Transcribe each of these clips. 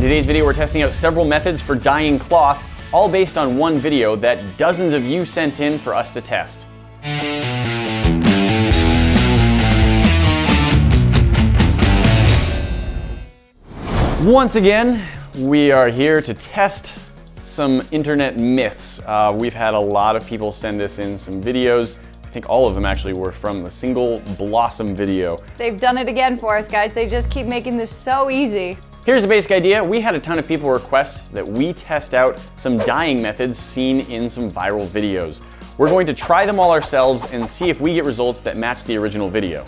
In today's video, we're testing out several methods for dyeing cloth, all based on one video that dozens of you sent in for us to test. Once again, we are here to test some internet myths. We've had a lot of people send us in some videos. I think all of them actually were from the single blossom video. They've done it again for us, guys. They just keep making this so easy. Here's the basic idea. We had a ton of people request that we test out some dyeing methods seen in some viral videos. We're going to try them all ourselves and see if we get results that match the original video.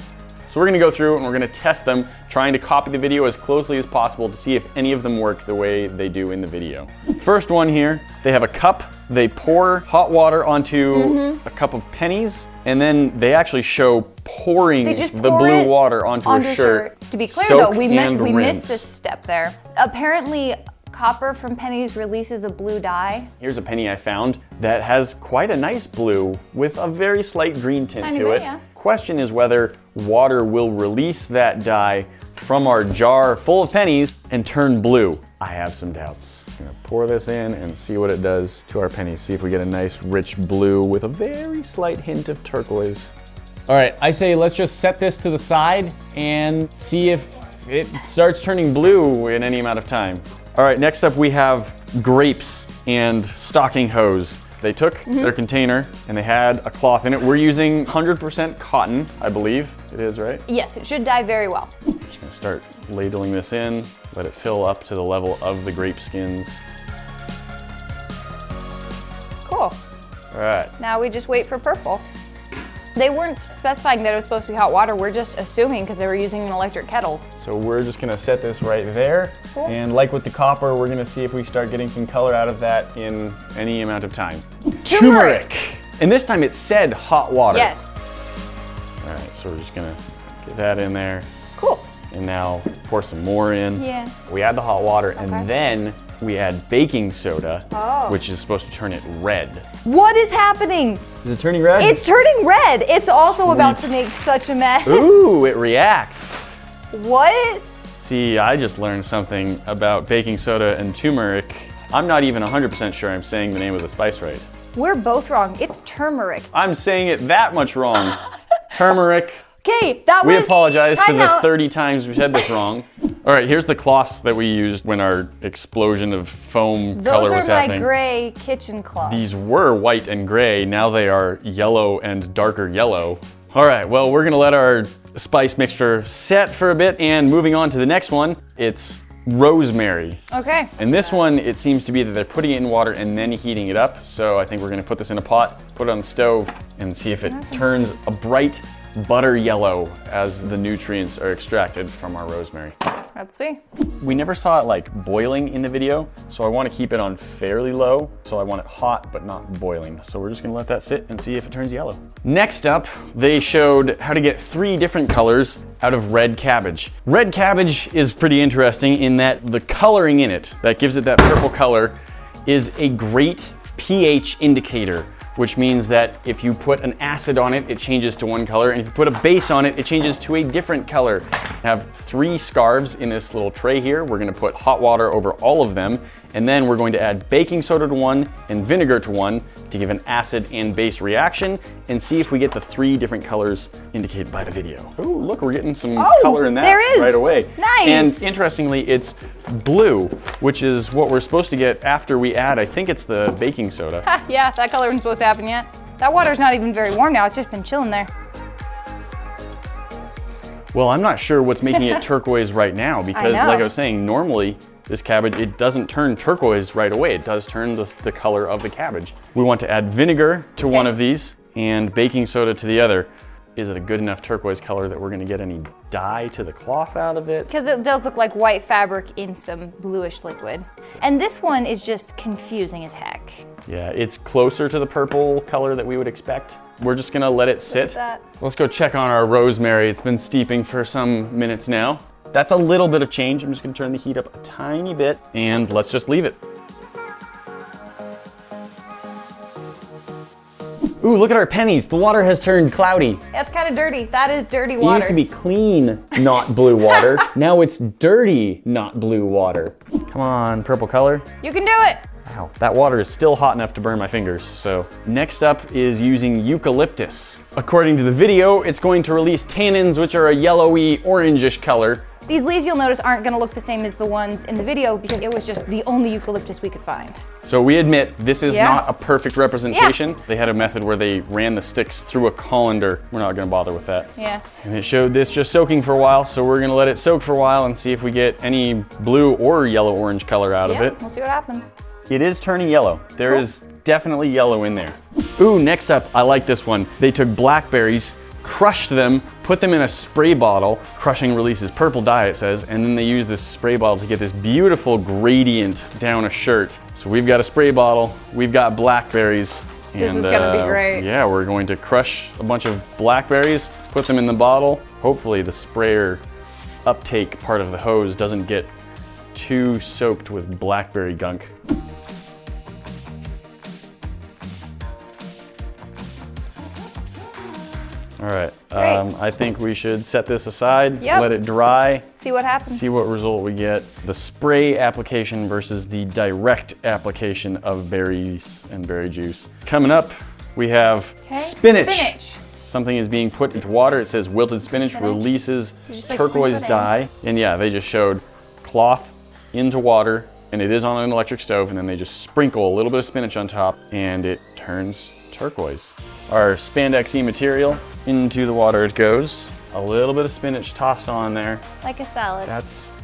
So we're gonna go through and we're gonna test them, trying to copy the video as closely as possible to see if any of them work the way they do in the video. First one here, they have a cup. They pour hot water onto a cup of pennies, and then they actually show pouring the blue water onto a shirt. To be clear though, we missed this step there. Apparently, copper from pennies releases a blue dye. Here's a penny I found that has quite a nice blue with a very slight green tint to it. Yeah. Question is whether water will release that dye from our jar full of pennies and turn blue. I have some doubts. I'm gonna pour this in and see what it does to our pennies. See if we get a nice rich blue with a very slight hint of turquoise. All right, I say let's just set this to the side and see if it starts turning blue in any amount of time. All right, next up we have grapes and stocking hose. They took their container and they had a cloth in it. We're using 100% cotton, I believe it is, right? Yes, it should dye very well. Just gonna start ladling this in, let it fill up to the level of the grape skins. Cool. All right. Now we just wait for purple. They weren't specifying that it was supposed to be hot water. We're just assuming because they were using an electric kettle. So we're just gonna set this right there. Cool. And like with the copper, we're gonna see if we start getting some color out of that in any amount of time. Turmeric! And this time it said hot water. Yes. All right, so we're just gonna get that in there. Cool. And now pour some more in. Yeah. We add the hot water and then we add baking soda, which is supposed to turn it red. What is happening? Is it turning red? It's turning red. It's also about to make such a mess. Ooh, it reacts. What? See, I just learned something about baking soda and turmeric. I'm not even 100% sure I'm saying the name of the spice right. We're both wrong. It's turmeric. I'm saying it that much wrong. Turmeric. Okay, that was. We apologize to the out. 30 times we said this wrong. All right, here's the cloths that we used when our explosion of foam color was happening. Those are my gray kitchen cloths. These were white and gray. Now they are yellow and darker yellow. All right, well, we're gonna let our spice mixture set for a bit, and moving on to the next one, it's rosemary. Okay. And this one, it seems to be that they're putting it in water and then heating it up. So I think we're gonna put this in a pot, put it on the stove, and see if it turns a bright butter yellow as the nutrients are extracted from our rosemary. Let's see. We never saw it like boiling in the video, so I want to keep it on fairly low. So I want it hot, but not boiling. So we're just gonna let that sit and see if it turns yellow. Next up, they showed how to get 3 different colors out of red cabbage. Red cabbage is pretty interesting in that the coloring in it that gives it that purple color is a great pH indicator, which means that if you put an acid on it, it changes to one color, and if you put a base on it, it changes to a different color. I have 3 scarves in this little tray here. We're gonna put hot water over all of them, and then we're going to add baking soda to one and vinegar to one to give an acid and base reaction and see if we get the 3 different colors indicated by the video. Ooh, look, we're getting some color in that right away. Nice. And interestingly, it's blue, which is what we're supposed to get after we add, I think it's the baking soda. Yeah, that color isn't supposed to happen yet. That water's not even very warm now. It's just been chilling there. Well, I'm not sure what's making it turquoise right now because like I was saying, normally this cabbage, it doesn't turn turquoise right away. It does turn the color of the cabbage. We want to add vinegar to one of these and baking soda to the other. Is it a good enough turquoise color that we're gonna get any dye to the cloth out of it? Because it does look like white fabric in some bluish liquid. And this one is just confusing as heck. Yeah, it's closer to the purple color that we would expect. We're just gonna let it sit. Let's go check on our rosemary. It's been steeping for some minutes now. That's a little bit of change. I'm just gonna turn the heat up a tiny bit and let's just leave it. Ooh, look at our pennies. The water has turned cloudy. That's kind of dirty. That is dirty water. It used to be clean, not blue water. Now it's dirty, not blue water. Come on, purple color. You can do it. Wow, that water is still hot enough to burn my fingers. So next up is using eucalyptus. According to the video, it's going to release tannins, which are a yellowy, orangish color. These leaves, you'll notice, aren't gonna look the same as the ones in the video because it was just the only eucalyptus we could find. So we admit this is Yeah. not a perfect representation. They had a method where they ran the sticks through a colander. We're not gonna bother with that. Yeah. And it showed this just soaking for a while, so we're gonna let it soak for a while and see if we get any blue or yellow-orange color out of it. We'll see what happens. It is turning yellow. There Cool. is definitely yellow in there. Ooh, next up, I like this one. They took blackberries, crushed them, put them in a spray bottle. Crushing releases purple dye, it says, and then they use this spray bottle to get this beautiful gradient down a shirt. So we've got a spray bottle, we've got blackberries. This is gonna be great. Yeah, we're going to crush a bunch of blackberries, put them in the bottle. Hopefully the sprayer uptake part of the hose doesn't get too soaked with blackberry gunk. All right, I think we should set this aside, Yep. let it dry, See what happens. see what result we get. The spray application versus the direct application of berries and berry juice. Coming up, we have spinach. Something is being put into water. It says wilted spinach releases You just, like, turquoise sprinkle it in. dye. And yeah, they just showed cloth into water, and it is on an electric stove, and then they just sprinkle a little bit of spinach on top, and it turns turquoise. Our spandexy material, into the water it goes. A little bit of spinach tossed on there. Like a salad.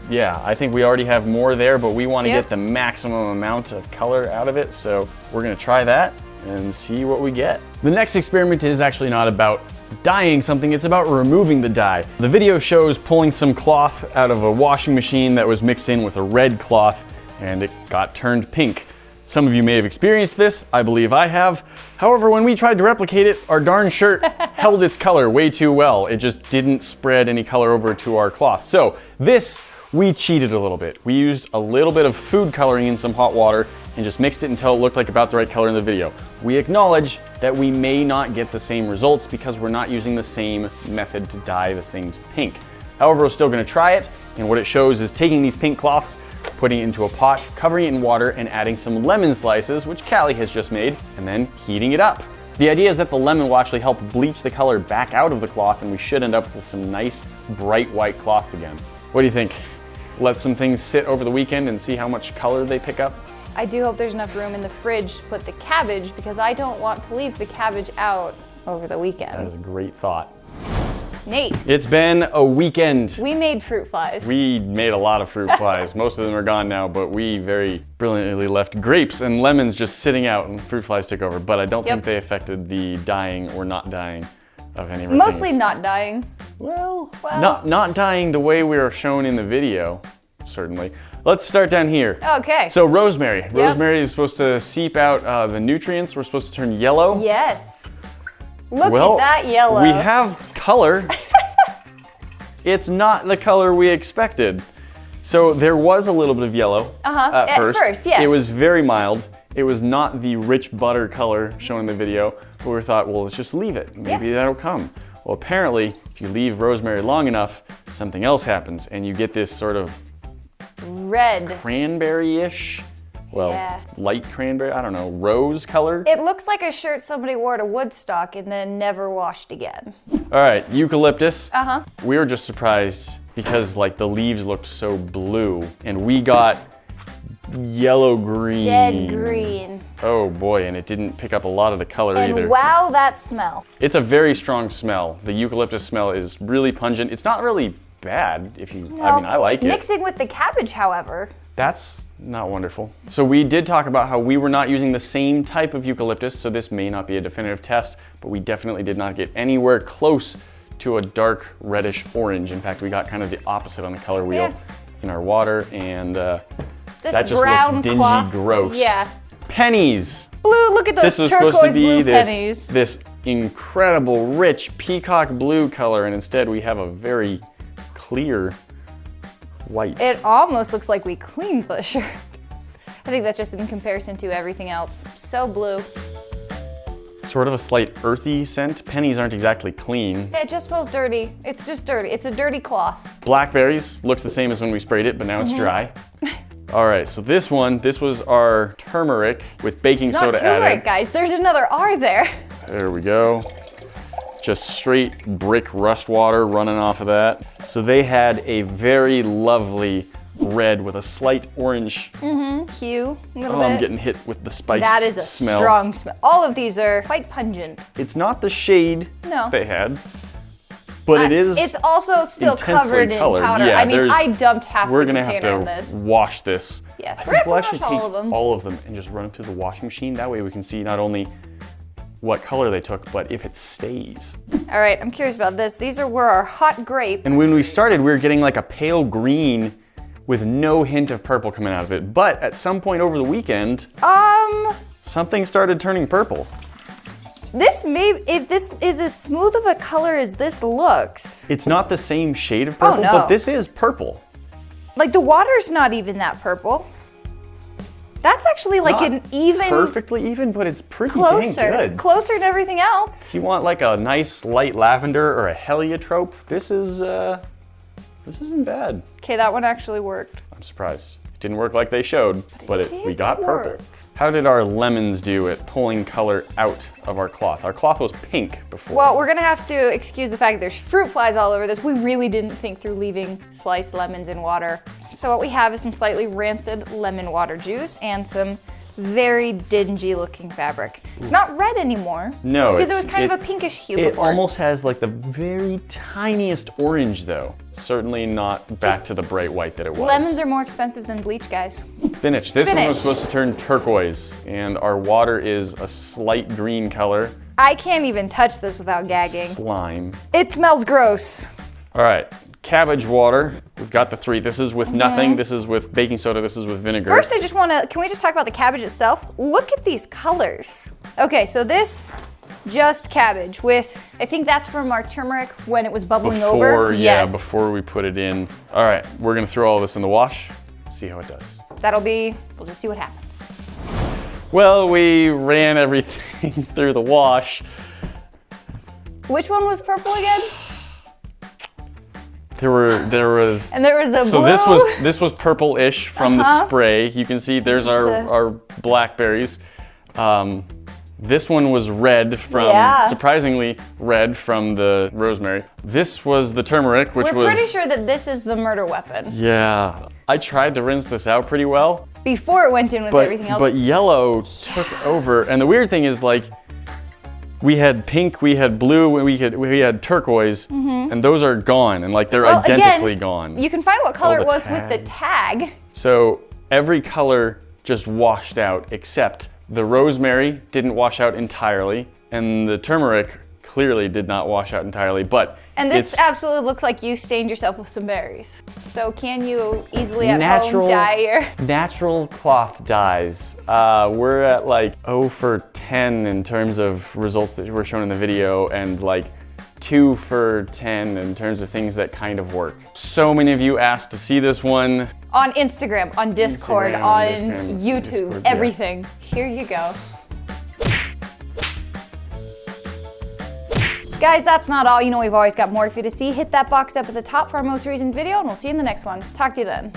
Yeah, I think we already have more there, but we want to Yep. get the maximum amount of color out of it, so we're gonna try that and see what we get. The next experiment is actually not about dyeing something, it's about removing the dye. The video shows pulling some cloth out of a washing machine that was mixed in with a red cloth, and it got turned pink. Some of you may have experienced this, I believe I have. However, when we tried to replicate it, our darn shirt held its color way too well. It just didn't spread any color over to our cloth. So this, we cheated a little bit. We used a little bit of food coloring in some hot water and just mixed it until it looked like about the right color in the video. We acknowledge that we may not get the same results because we're not using the same method to dye the things pink. However, we're still gonna try it, and what it shows is taking these pink cloths, putting it into a pot, covering it in water, and adding some lemon slices, which Callie has just made, and then heating it up. The idea is that the lemon will actually help bleach the color back out of the cloth, and we should end up with some nice, bright white cloths again. What do you think? Let some things sit over the weekend and see how much color they pick up? I do hope there's enough room in the fridge to put the cabbage because I don't want to leave the cabbage out over the That weekend. is a great thought. Nate, It's been a weekend. we made fruit flies. We made a lot of fruit flies. Most of them are gone now, but we very brilliantly left grapes and lemons just sitting out and fruit flies took over. But I don't think they affected the dying or not dying of any of our Mostly things. not dying. Well, not dying the way we are shown in the video, certainly. Let's start down here. Okay. So rosemary. Rosemary is supposed to seep out the nutrients. We're supposed to turn yellow. Yes. Look Well, at that yellow. we have color. It's not the color we expected. So there was a little bit of yellow at first. Yes. It was very mild. It was not the rich butter color shown in the video, but we thought, well, let's just leave it. Maybe that'll come. Well, apparently, if you leave rosemary long enough, something else happens, and you get this sort of red. cranberry-ish, well, light cranberry, I don't know, rose color. It looks like a shirt somebody wore to Woodstock and then never washed again. All right, eucalyptus. Uh-huh. We were just surprised because like the leaves looked so blue and we got yellow green. Dead green. Oh boy, and it didn't pick up a lot of the color And either. wow, that smell. It's a very strong smell. The eucalyptus smell is really pungent. It's not really bad if you, I mean, I like it. Mixing with the cabbage, however. That's not wonderful. So we did talk about how we were not using the same type of eucalyptus, so this may not be a definitive test, but we definitely did not get anywhere close to a dark reddish orange. In fact, we got kind of the opposite on the color wheel in our water, and that just brown looks dingy, cloth. gross. Yeah. Pennies. Blue, look at those This was turquoise supposed to be blue this, pennies. this incredible, rich peacock blue color, and instead we have a very clear white. It almost looks like we cleaned the shirt. I think that's just in comparison to everything else. So blue. Sort of a slight earthy scent. Pennies aren't exactly clean. It just smells dirty. It's just dirty. It's a dirty cloth. Blackberries looks the same as when we sprayed it, but now it's dry. All right, so this was our turmeric with baking Not soda turmeric, added. guys. There's another R there. There we go. Just straight brick rust water running off of that. So they had a very lovely red with a slight orange. Hue, a little Oh, bit. I'm getting hit with the spice That is a smell. strong smell. All of these are quite pungent. It's not the shade No. they had, but it is. It's also still intensely covered in colored. powder. Yeah, I mean, there's- I dumped half We're the gonna have container in to this. wash this. Yes, I we're think gonna we'll have to actually wash take all of them. all of them and just run them through the washing machine. That way we can see not only what color they took, but if it stays. All right, I'm curious about this. These were our hot grape. And when we started, we were getting like a pale green with no hint of purple coming out of it. But at some point over the weekend, something started turning purple. This may, if this is as smooth of a color as this looks. It's not the same shade of purple, no. but this is purple. Like the water's not even that purple. That's actually like Not an even perfectly even, but it's pretty closer, dang good. closer to everything else. If you want like a nice light lavender or a heliotrope, this isn't bad. Okay, that one actually worked. I'm surprised. It didn't work like they showed, but we did got purple. work. How did our lemons do at pulling color out of our cloth? Our cloth was pink before. Well, we're gonna have to excuse the fact that there's fruit flies all over this. We really didn't think through leaving sliced lemons in water. So what we have is some slightly rancid lemon water juice and some very dingy looking fabric. It's not red anymore. No, because it was kind of a pinkish hue It before. almost has like the very tiniest orange though. Certainly not back to the bright white that it was. Lemons are more expensive than bleach, guys. Spinach. This one Spinach. was supposed to turn turquoise, and our water is a slight green color. I can't even touch this without gagging. Slime. It smells gross. All right, cabbage water. We've got the three. This is with nothing. This is with baking soda. This is with vinegar. First, I just wanna, can we just talk about the cabbage itself? Look at these colors. Okay, so this, just cabbage with, I think that's from our turmeric when it was bubbling over. Yeah, Yes. before we put it in. All right, we're gonna throw all this in the wash, see how it does. That'll be, we'll just see what happens. Well, we ran everything through the wash. Which one was purple again? There was. And there was a So blue. this was purple-ish from the spray. You can see there's our blackberries. This one was red from, Yeah. surprisingly red from the rosemary. This was the turmeric, which We're was. pretty sure that this is the murder weapon. Yeah, I tried to rinse this out pretty well, Before it went in with everything else. but yellow took over. And the weird thing is like, we had pink, we had blue, we had turquoise, and those are gone, and like they're Well, identically again, gone. You can find what color the it was with the tag. So every color just washed out except the rosemary didn't wash out entirely, and the turmeric clearly did not wash out entirely, but And this it's absolutely looks like you stained yourself with some berries. So can you easily at natural, home dye your... natural cloth dyes. We're at like 0 for 10 in terms of results that were shown in the video, and like 2 for 10 in terms of things that kind of work. So many of you asked to see this one. On Instagram, on Discord, Instagram, on Discord, YouTube, Discord, yeah. everything. Here you go. Guys, that's not all. You know we've always got more for you to see. Hit that box up at the top for our most recent video, and we'll see you in the next one. Talk to you then.